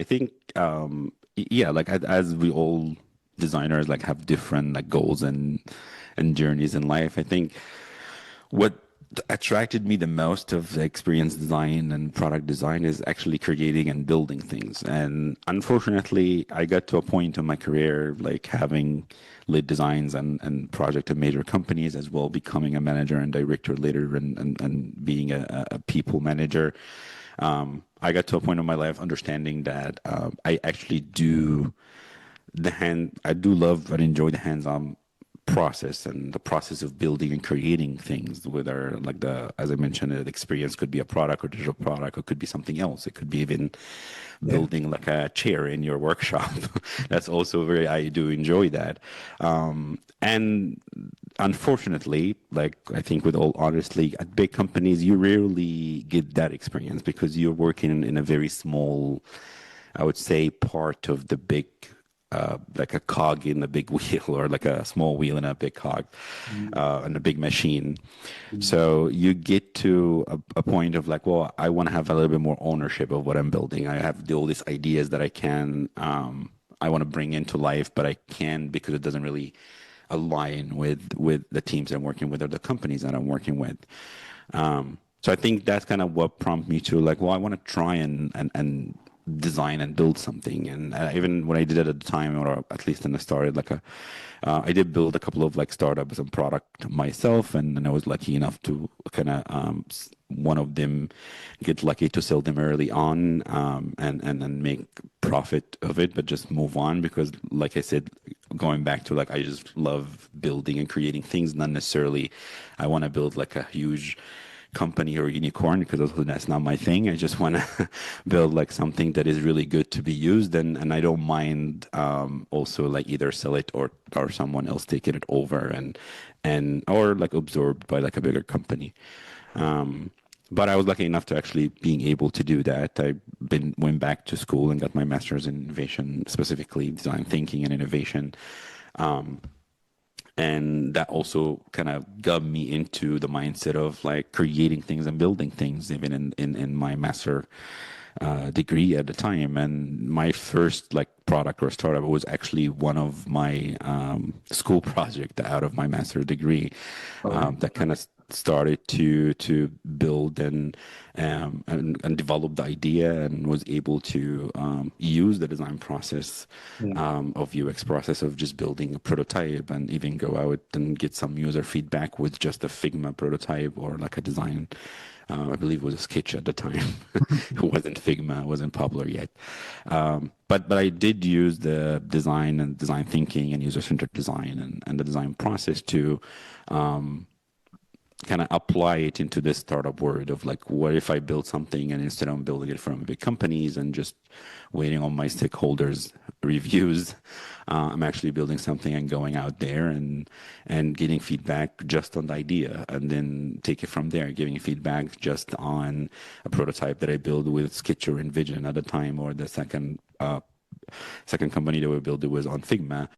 I think yeah, like as we all designers like have different like goals and journeys in life. I think what attracted me the most of the experience design and product design is actually creating and building things. And unfortunately, I got to a point in my career like having led designs and project at major companies as well, becoming a manager and director later and being a people manager. I got to a point in my life understanding that I actually do I do love and enjoy the hands-on process and the process of building and creating things, whether like as I mentioned, the experience could be a product or digital product, or could be something else. It could be even Yeah. building like a chair in your workshop. That's also very, I do enjoy that. And unfortunately, like I think with all honesty, at big companies, you rarely get that experience because you're working in a very small, I would say, part of the big, like a cog in a big wheel, or like a small wheel in a big cog, Mm, in a big machine. mm, So you get to a point of like, well, I want to have a little bit more ownership of what I'm building. I have all these ideas that I want to bring into life, but I can because it doesn't really align with the teams I'm working with or the companies that I'm working with. So I think that's kind of what prompted me to like, well, I want to try and design and build something. And even when I did it at the time, or at least when I started, I did build a couple of like startups and product myself, and I was lucky enough to kind of one of them get lucky to sell them early on, and make profit of it, but just move on because, like I said, going back to like I just love building and creating things, not necessarily I want to build like a huge company or unicorn because that's not my thing. I just want to build like something that is really good to be used, and I don't mind also like either sell it or someone else taking it over and or like absorbed by like a bigger company. But I was lucky enough to actually being able to do that. Went back to school and got my master's in innovation, specifically design thinking and innovation. And that also kind of got me into the mindset of like creating things and building things, even in my master degree at the time. And my first like product or startup was actually one of my school project out of my master degree, oh, that kind of started to build and develop the idea, and was able to use the design process, yeah. of UX process of just building a prototype, and even go out and get some user feedback with just a Figma prototype or like a design. I believe it was a sketch at the time. It wasn't Figma, it wasn't popular yet. But I did use the design and design thinking and user-centered design and the design process to kind of apply it into this startup world of like, what if I build something and instead of building it from big companies and just waiting on my stakeholders' reviews, I'm actually building something and going out there and getting feedback just on the idea, and then take it from there, giving feedback just on a prototype that I build with Sketch or InVision at the time, or the second company that we built it was on Figma.